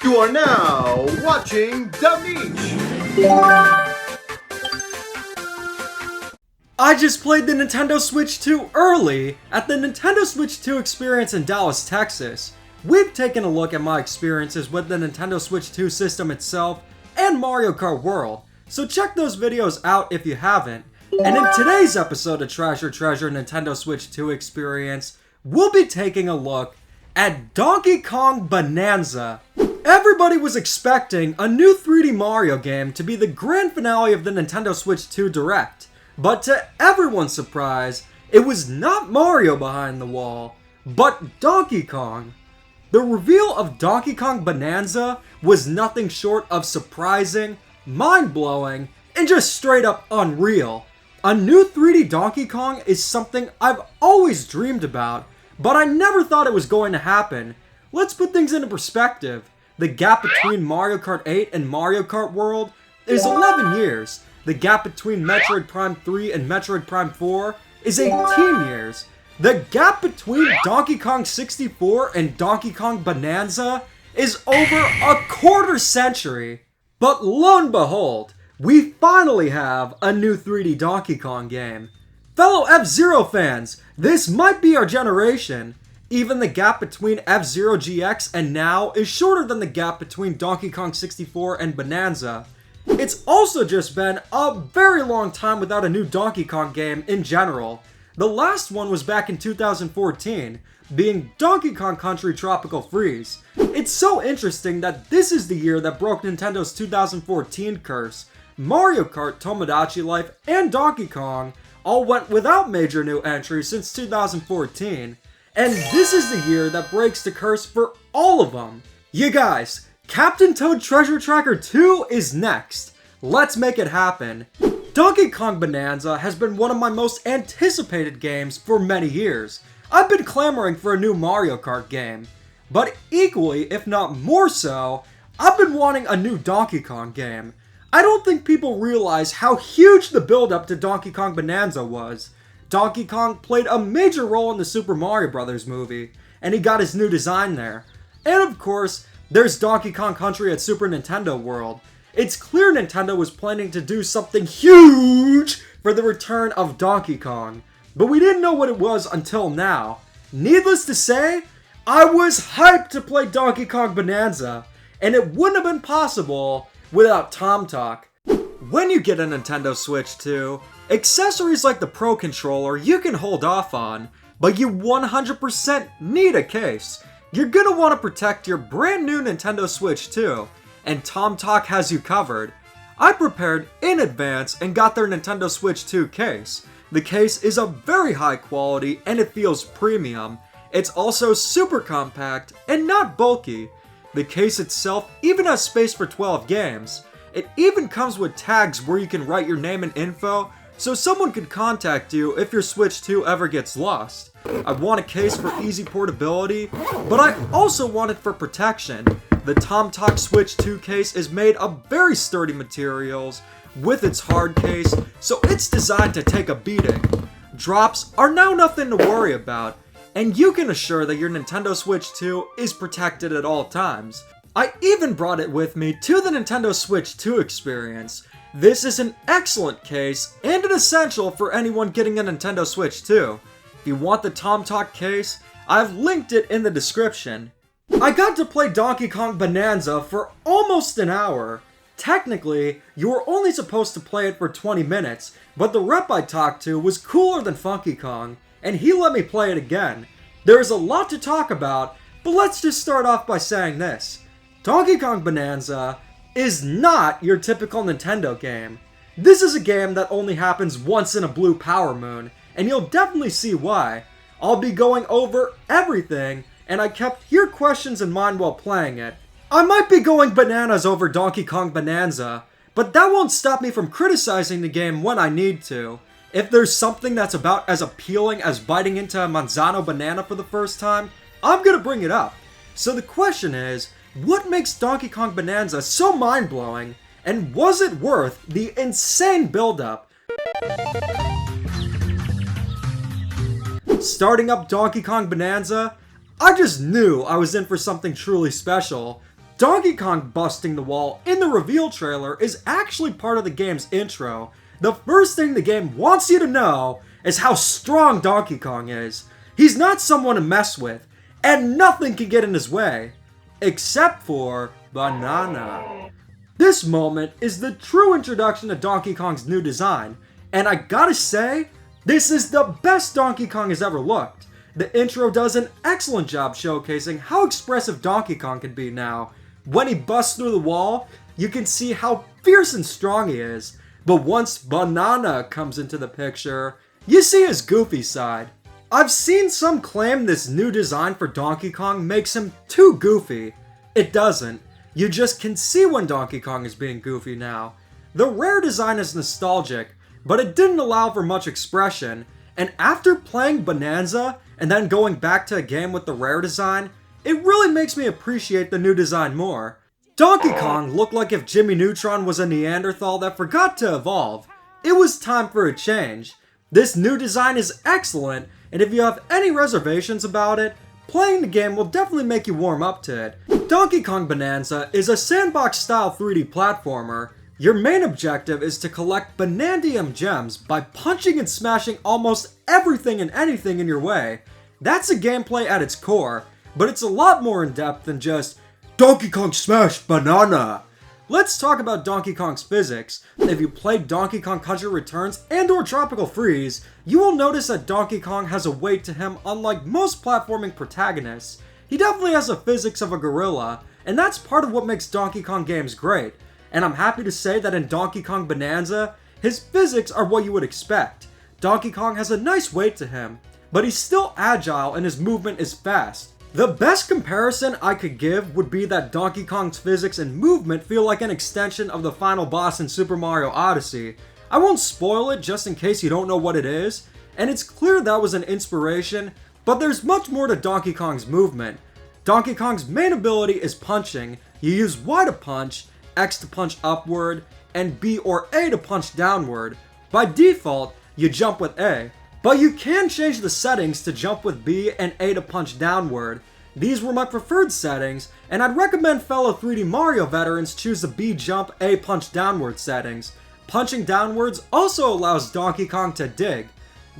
You are now watching The Beach. I just played the Nintendo Switch 2 early at the Nintendo Switch 2 experience in Dallas, Texas. We've taken a look at my experiences with the Nintendo Switch 2 system itself and Mario Kart World, so check those videos out if you haven't. And in today's episode of Treasure Nintendo Switch 2 Experience, we'll be taking a look at Donkey Kong Bananza. Everybody was expecting a new 3D Mario game to be the grand finale of the Nintendo Switch 2 Direct, but to everyone's surprise, it was not Mario behind the wall, but Donkey Kong. The reveal of Donkey Kong Bananza was nothing short of surprising, mind-blowing, and just straight up unreal. A new 3D Donkey Kong is something I've always dreamed about, but I never thought it was going to happen. Let's put things into perspective. The gap between Mario Kart 8 and Mario Kart World is 11 years. The gap between Metroid Prime 3 and Metroid Prime 4 is 18 years. The gap between Donkey Kong 64 and Donkey Kong Bananza is over a quarter century. But lo and behold, we finally have a new 3D Donkey Kong game. Fellow F-Zero fans, this might be our generation. Even the gap between F-Zero GX and now is shorter than the gap between Donkey Kong 64 and Bananza. It's also just been a very long time without a new Donkey Kong game in general. The last one was back in 2014, being Donkey Kong Country Tropical Freeze. It's so interesting that this is the year that broke Nintendo's 2014 curse. Mario Kart, Tomodachi Life, and Donkey Kong all went without major new entries since 2014. And this is the year that breaks the curse for all of them. You guys, Captain Toad Treasure Tracker 2 is next. Let's make it happen. Donkey Kong Bananza has been one of my most anticipated games for many years. I've been clamoring for a new Mario Kart game. But equally, if not more so, I've been wanting a new Donkey Kong game. I don't think people realize how huge the build-up to Donkey Kong Bananza was. Donkey Kong played a major role in the Super Mario Bros. Movie, and he got his new design there. And of course, there's Donkey Kong Country at Super Nintendo World. It's clear Nintendo was planning to do something huge for the return of Donkey Kong, but we didn't know what it was until now. Needless to say, I was hyped to play Donkey Kong Bananza, and it wouldn't have been possible without Tom Talk. When you get a Nintendo Switch 2, accessories like the Pro Controller you can hold off on, but you 100% need a case. You're gonna want to protect your brand new Nintendo Switch 2, and Tom Talk has you covered. I prepared in advance and got their Nintendo Switch 2 case. The case is of very high quality and it feels premium. It's also super compact and not bulky. The case itself even has space for 12 games. It even comes with tags where you can write your name and info, so someone could contact you if your Switch 2 ever gets lost. I want a case for easy portability, but I also want it for protection. The Tom Talk Switch 2 case is made of very sturdy materials with its hard case, so it's designed to take a beating. Drops are now nothing to worry about, and you can assure that your Nintendo Switch 2 is protected at all times. I even brought it with me to the Nintendo Switch 2 experience. This is an excellent case and an essential for anyone getting a Nintendo Switch 2. If you want the Tom Talk case, I've linked it in the description. I got to play Donkey Kong Bananza for almost an hour. Technically, you were only supposed to play it for 20 minutes, but the rep I talked to was cooler than Funky Kong, and he let me play it again. There is a lot to talk about, but let's just start off by saying this. Donkey Kong Bananza is not your typical Nintendo game. This is a game that only happens once in a blue power moon, and you'll definitely see why. I'll be going over everything, and I kept your questions in mind while playing it. I might be going bananas over Donkey Kong Bananza, but that won't stop me from criticizing the game when I need to. If there's something that's about as appealing as biting into a Manzano banana for the first time, I'm gonna bring it up. So the question is, what makes Donkey Kong Bananza so mind-blowing, and was it worth the insane build-up? Starting up Donkey Kong Bananza, I just knew I was in for something truly special. Donkey Kong busting the wall in the reveal trailer is actually part of the game's intro. The first thing the game wants you to know is how strong Donkey Kong is. He's not someone to mess with, and nothing can get in his way. Except for Banana. This moment is the true introduction to Donkey Kong's new design, and I gotta say, this is the best Donkey Kong has ever looked. The intro does an excellent job showcasing how expressive Donkey Kong can be now. When he busts through the wall, you can see how fierce and strong he is, but once Banana comes into the picture, you see his goofy side. I've seen some claim this new design for Donkey Kong makes him too goofy. It doesn't. You just can see when Donkey Kong is being goofy now. The rare design is nostalgic, but it didn't allow for much expression, and after playing Bananza and then going back to a game with the rare design, it really makes me appreciate the new design more. Donkey Kong looked like if Jimmy Neutron was a Neanderthal that forgot to evolve. It was time for a change. This new design is excellent, and if you have any reservations about it, playing the game will definitely make you warm up to it. Donkey Kong Bananza is a sandbox-style 3D platformer. Your main objective is to collect Banandium gems by punching and smashing almost everything and anything in your way. That's a gameplay at its core, but it's a lot more in-depth than just Donkey Kong smash banana. Let's talk about Donkey Kong's physics. If you played Donkey Kong Country Returns and/or Tropical Freeze, you will notice that Donkey Kong has a weight to him unlike most platforming protagonists. He definitely has the physics of a gorilla, and that's part of what makes Donkey Kong games great. And I'm happy to say that in Donkey Kong Bananza, his physics are what you would expect. Donkey Kong has a nice weight to him, but he's still agile and his movement is fast. The best comparison I could give would be that Donkey Kong's physics and movement feel like an extension of the final boss in Super Mario Odyssey. I won't spoil it just in case you don't know what it is, and it's clear that was an inspiration, but there's much more to Donkey Kong's movement. Donkey Kong's main ability is punching. You use Y to punch, X to punch upward, and B or A to punch downward. By default, you jump with A. But you can change the settings to jump with B and A to punch downward. These were my preferred settings, and I'd recommend fellow 3D Mario veterans choose the B jump, A punch downward settings. Punching downwards also allows Donkey Kong to dig.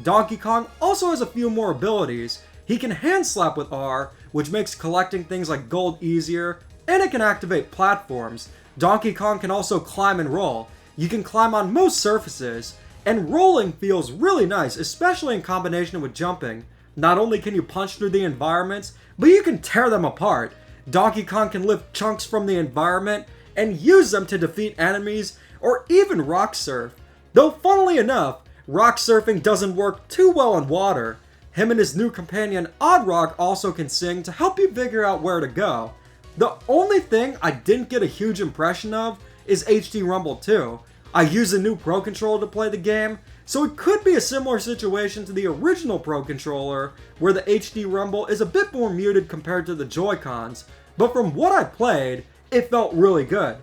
Donkey Kong also has a few more abilities. He can hand slap with R, which makes collecting things like gold easier, and it can activate platforms. Donkey Kong can also climb and roll. You can climb on most surfaces. And rolling feels really nice, especially in combination with jumping. Not only can you punch through the environments, but you can tear them apart. Donkey Kong can lift chunks from the environment and use them to defeat enemies or even rock surf. Though funnily enough, rock surfing doesn't work too well in water. Him and his new companion Oddrock also can sing to help you figure out where to go. The only thing I didn't get a huge impression of is HD Rumble 2. I use a new Pro Controller to play the game, so it could be a similar situation to the original Pro Controller, where the HD Rumble is a bit more muted compared to the Joy-Cons, but from what I played, it felt really good.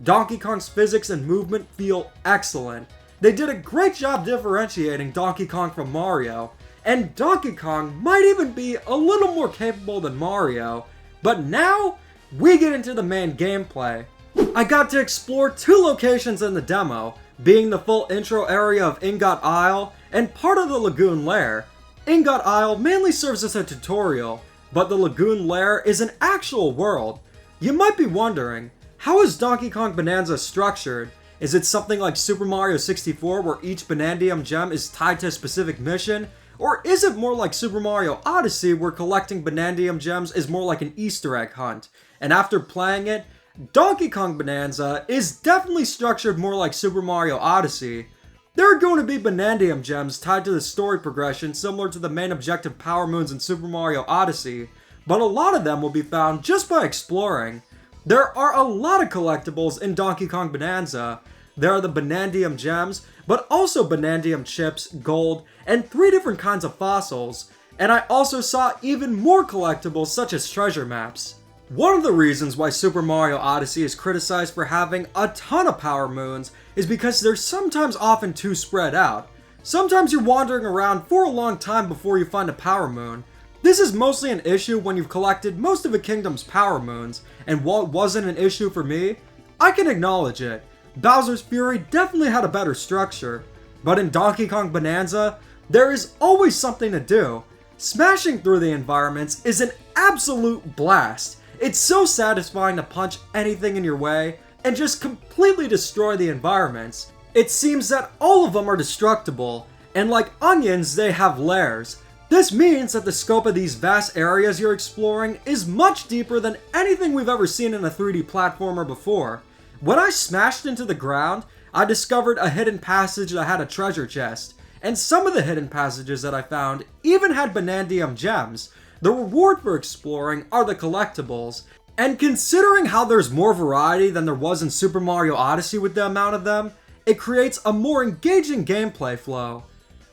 Donkey Kong's physics and movement feel excellent. They did a great job differentiating Donkey Kong from Mario, and Donkey Kong might even be a little more capable than Mario, but now, we get into the main gameplay. I got to explore 2 locations in the demo, being the full intro area of Ingot Isle and part of the Lagoon Lair. Ingot Isle mainly serves as a tutorial, but the Lagoon Lair is an actual world. You might be wondering, how is Donkey Kong Bananza structured? Is it something like Super Mario 64 where each Banandium gem is tied to a specific mission? Or is it more like Super Mario Odyssey where collecting Banandium gems is more like an Easter egg hunt? And after playing it, Donkey Kong Bananza is definitely structured more like Super Mario Odyssey. There are going to be Banandium gems tied to the story progression similar to the main objective Power Moons in Super Mario Odyssey, but a lot of them will be found just by exploring. There are a lot of collectibles in Donkey Kong Bananza. There are the Banandium gems, but also Banandium chips, gold, and 3 different kinds of fossils. And I also saw even more collectibles such as treasure maps. One of the reasons why Super Mario Odyssey is criticized for having a ton of Power Moons is because they're sometimes often too spread out. Sometimes you're wandering around for a long time before you find a Power Moon. This is mostly an issue when you've collected most of a kingdom's power moons, and while it wasn't an issue for me, I can acknowledge it. Bowser's Fury definitely had a better structure, but in Donkey Kong Bananza, there is always something to do. Smashing through the environments is an absolute blast. It's so satisfying to punch anything in your way and just completely destroy the environments. It seems that all of them are destructible, and like onions, they have layers. This means that the scope of these vast areas you're exploring is much deeper than anything we've ever seen in a 3D platformer before. When I smashed into the ground, I discovered a hidden passage that had a treasure chest, and some of the hidden passages that I found even had Banandium gems. The reward for exploring are the collectibles, and considering how there's more variety than there was in Super Mario Odyssey with the amount of them, it creates a more engaging gameplay flow.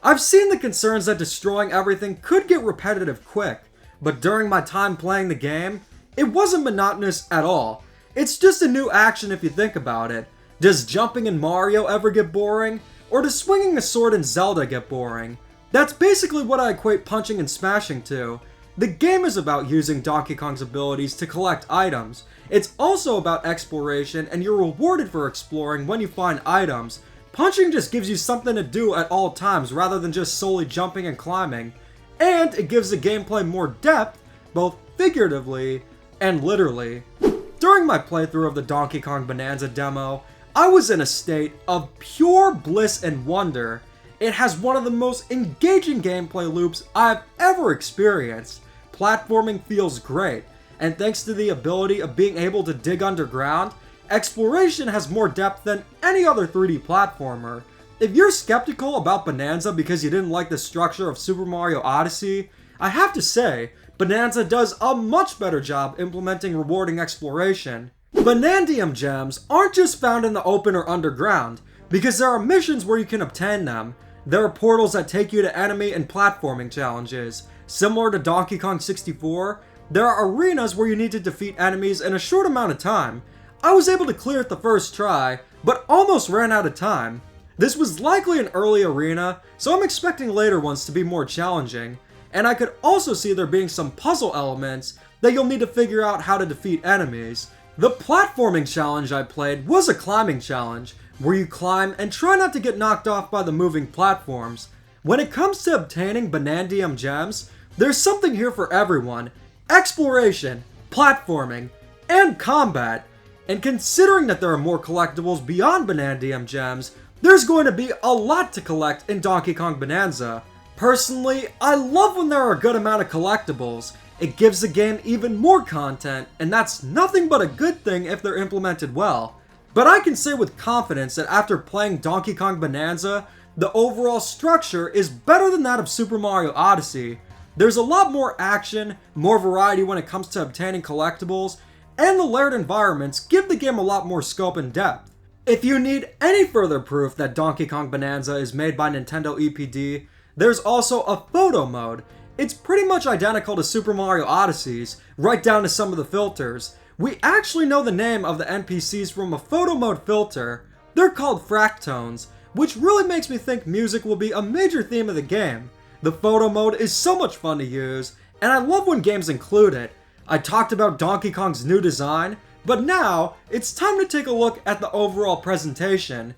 I've seen the concerns that destroying everything could get repetitive quick, but during my time playing the game, it wasn't monotonous at all. It's just a new action if you think about it. Does jumping in Mario ever get boring? Or does swinging a sword in Zelda get boring? That's basically what I equate punching and smashing to. The game is about using Donkey Kong's abilities to collect items. It's also about exploration, and you're rewarded for exploring when you find items. Punching just gives you something to do at all times rather than just solely jumping and climbing. And it gives the gameplay more depth, both figuratively and literally. During my playthrough of the Donkey Kong Bananza demo, I was in a state of pure bliss and wonder. It has one of the most engaging gameplay loops I've ever experienced. Platforming feels great, and thanks to the ability of being able to dig underground, exploration has more depth than any other 3D platformer. If you're skeptical about Bananza because you didn't like the structure of Super Mario Odyssey, I have to say, Bananza does a much better job implementing rewarding exploration. Banandium gems aren't just found in the open or underground, because there are missions where you can obtain them. There are portals that take you to enemy and platforming challenges. Similar to Donkey Kong 64, there are arenas where you need to defeat enemies in a short amount of time. I was able to clear it the first try, but almost ran out of time. This was likely an early arena, so I'm expecting later ones to be more challenging. And I could also see there being some puzzle elements that you'll need to figure out how to defeat enemies. The platforming challenge I played was a climbing challenge, where you climb and try not to get knocked off by the moving platforms. When it comes to obtaining Banandium gems, there's something here for everyone. Exploration, platforming, and combat. And considering that there are more collectibles beyond Banandium gems, there's going to be a lot to collect in Donkey Kong Bananza. Personally, I love when there are a good amount of collectibles. It gives the game even more content, and that's nothing but a good thing if they're implemented well. But I can say with confidence that after playing Donkey Kong Bananza, the overall structure is better than that of Super Mario Odyssey. There's a lot more action, more variety when it comes to obtaining collectibles, and the layered environments give the game a lot more scope and depth. If you need any further proof that Donkey Kong Bananza is made by Nintendo EPD, there's also a photo mode. It's pretty much identical to Super Mario Odyssey's, right down to some of the filters. We actually know the name of the NPCs from a photo mode filter. They're called fractones, which really makes me think music will be a major theme of the game. The photo mode is so much fun to use, and I love when games include it. I talked about Donkey Kong's new design, but now it's time to take a look at the overall presentation.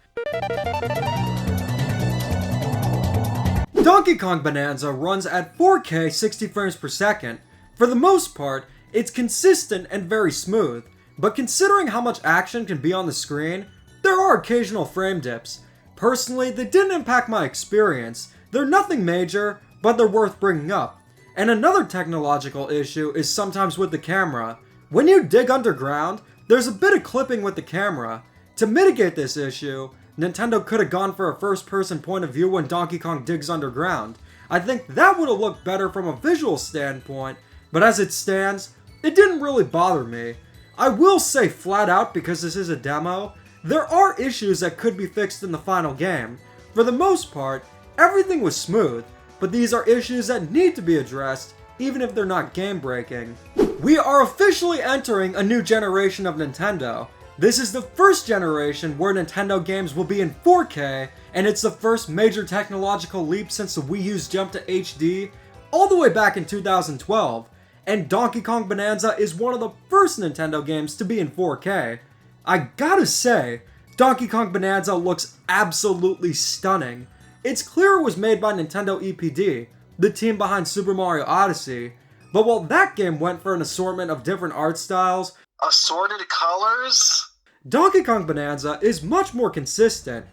Donkey Kong Bananza runs at 4K 60 frames per second. For the most part, it's consistent and very smooth, but considering how much action can be on the screen, there are occasional frame dips. Personally, they didn't impact my experience. They're nothing major, but they're worth bringing up. And another technological issue is sometimes with the camera. When you dig underground, there's a bit of clipping with the camera. To mitigate this issue, Nintendo could have gone for a first-person point of view when Donkey Kong digs underground. I think that would have looked better from a visual standpoint, but as it stands, it didn't really bother me. I will say flat out, because this is a demo, there are issues that could be fixed in the final game. For the most part, everything was smooth, but these are issues that need to be addressed, even if they're not game-breaking. We are officially entering a new generation of Nintendo. This is the first generation where Nintendo games will be in 4K, and it's the first major technological leap since the Wii U's jump to HD. all the way back in 2012, and Donkey Kong Bananza is one of the first Nintendo games to be in 4K. I gotta say, Donkey Kong Bananza looks absolutely stunning. It's clear it was made by Nintendo EPD, the team behind Super Mario Odyssey, but while that game went for an assortment of different art styles, assorted colors, Donkey Kong Bananza is much more consistent,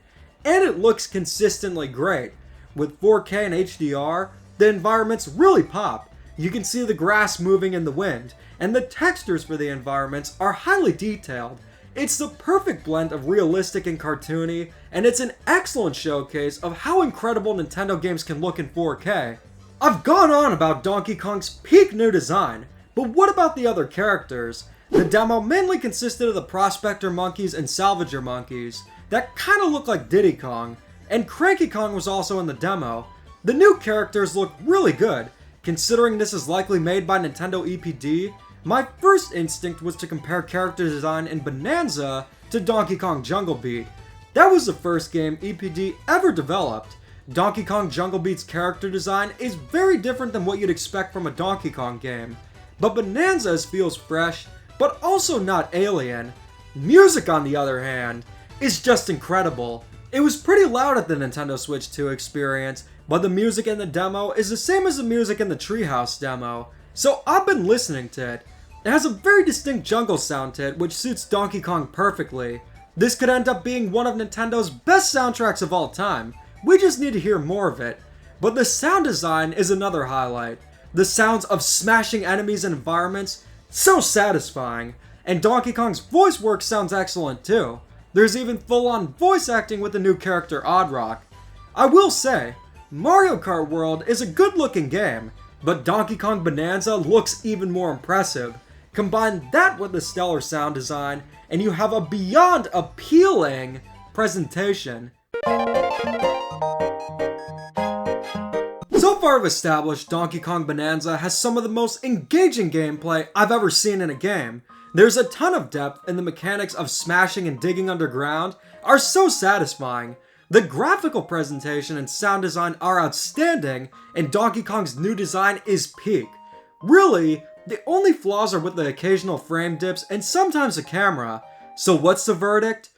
and it looks consistently great. With 4K and HDR, the environments really pop. You can see the grass moving in the wind, and the textures for the environments are highly detailed. It's the perfect blend of realistic and cartoony, and it's an excellent showcase of how incredible Nintendo games can look in 4K. I've gone on about Donkey Kong's peak new design, but what about the other characters? The demo mainly consisted of the Prospector monkeys and Salvager monkeys that kinda look like Diddy Kong, and Cranky Kong was also in the demo. The new characters look really good. Considering this is likely made by Nintendo EPD, my first instinct was to compare character design in Bananza to Donkey Kong Jungle Beat. That was the first game EPD ever developed. Donkey Kong Jungle Beat's character design is very different than what you'd expect from a Donkey Kong game, but Bananza's feels fresh, but also not alien. Music, on the other hand, is just incredible. It was pretty loud at the Nintendo Switch 2 experience, but the music in the demo is the same as the music in the Treehouse demo, so I've been listening to it. It has a very distinct jungle sound to it, which suits Donkey Kong perfectly. This could end up being one of Nintendo's best soundtracks of all time. We just need to hear more of it. But the sound design is another highlight. The sounds of smashing enemies and environments, so satisfying. And Donkey Kong's voice work sounds excellent too. There's even full-on voice acting with the new character Oddrock. I will say, Mario Kart World is a good-looking game, but Donkey Kong Bananza looks even more impressive. Combine that with the stellar sound design, and you have a beyond appealing presentation. So far I've established Donkey Kong Bananza has some of the most engaging gameplay I've ever seen in a game. There's a ton of depth, and the mechanics of smashing and digging underground are so satisfying. The graphical presentation and sound design are outstanding, and Donkey Kong's new design is peak. Really, the only flaws are with the occasional frame dips and sometimes the camera. So what's the verdict?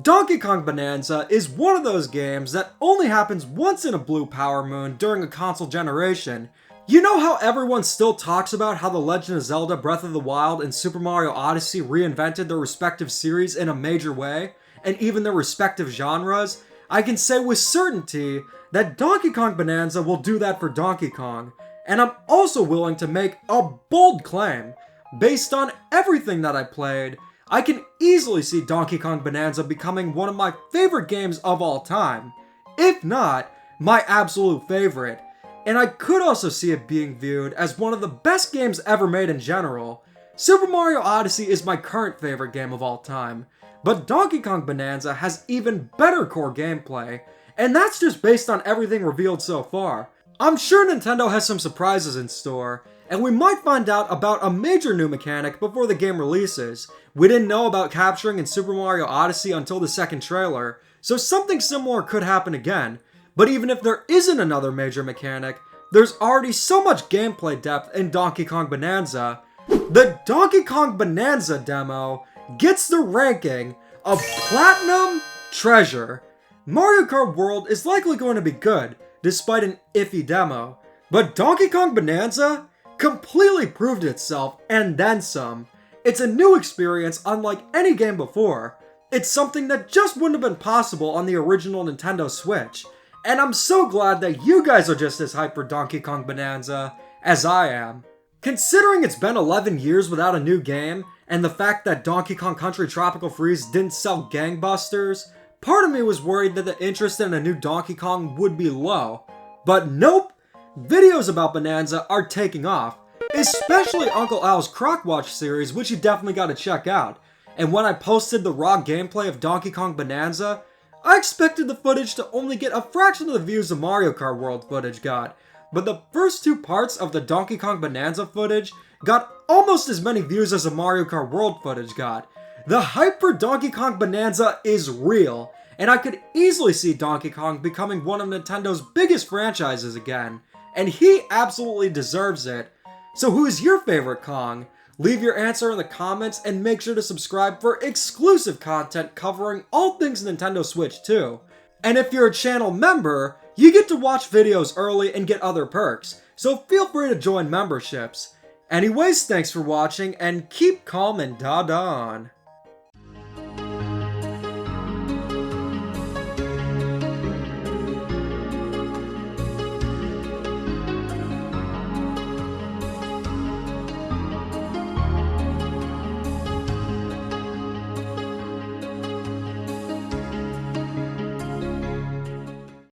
Donkey Kong Bananza is one of those games that only happens once in a blue power moon during a console generation. You know how everyone still talks about how The Legend of Zelda Breath of the Wild and Super Mario Odyssey reinvented their respective series in a major way, and even their respective genres? I can say with certainty that Donkey Kong Bananza will do that for Donkey Kong, and I'm also willing to make a bold claim. Based on everything that I played, I can easily see Donkey Kong Bananza becoming one of my favorite games of all time, if not my absolute favorite. And I could also see it being viewed as one of the best games ever made in general. Super Mario Odyssey is my current favorite game of all time, but Donkey Kong Bananza has even better core gameplay, and that's just based on everything revealed so far. I'm sure Nintendo has some surprises in store, and we might find out about a major new mechanic before the game releases. We didn't know about capturing in Super Mario Odyssey until the second trailer, so something similar could happen again. But even if there isn't another major mechanic, there's already so much gameplay depth in Donkey Kong Bananza. The Donkey Kong Bananza demo gets the ranking of Platinum Treasure. Mario Kart World is likely going to be good, despite an iffy demo, but Donkey Kong Bananza completely proved itself and then some. It's a new experience unlike any game before. It's something that just wouldn't have been possible on the original Nintendo Switch, and I'm so glad that you guys are just as hyped for Donkey Kong Bananza as I am. Considering it's been 11 years without a new game, and the fact that Donkey Kong Country Tropical Freeze didn't sell gangbusters, part of me was worried that the interest in a new Donkey Kong would be low. But nope! Videos about Bananza are taking off, especially Uncle Al's Croc Watch series, which you definitely gotta check out. And when I posted the raw gameplay of Donkey Kong Bananza, I expected the footage to only get a fraction of the views the Mario Kart World footage got, but the first two parts of the Donkey Kong Bananza footage got almost as many views as the Mario Kart World footage got. The hype for Donkey Kong Bananza is real, and I could easily see Donkey Kong becoming one of Nintendo's biggest franchises again. and he absolutely deserves it. So who is your favorite Kong? Leave your answer in the comments and make sure to subscribe for exclusive content covering all things Nintendo Switch 2. And if you're a channel member, you get to watch videos early and get other perks, so feel free to join memberships. Anyways, thanks for watching and keep calm and da-da on.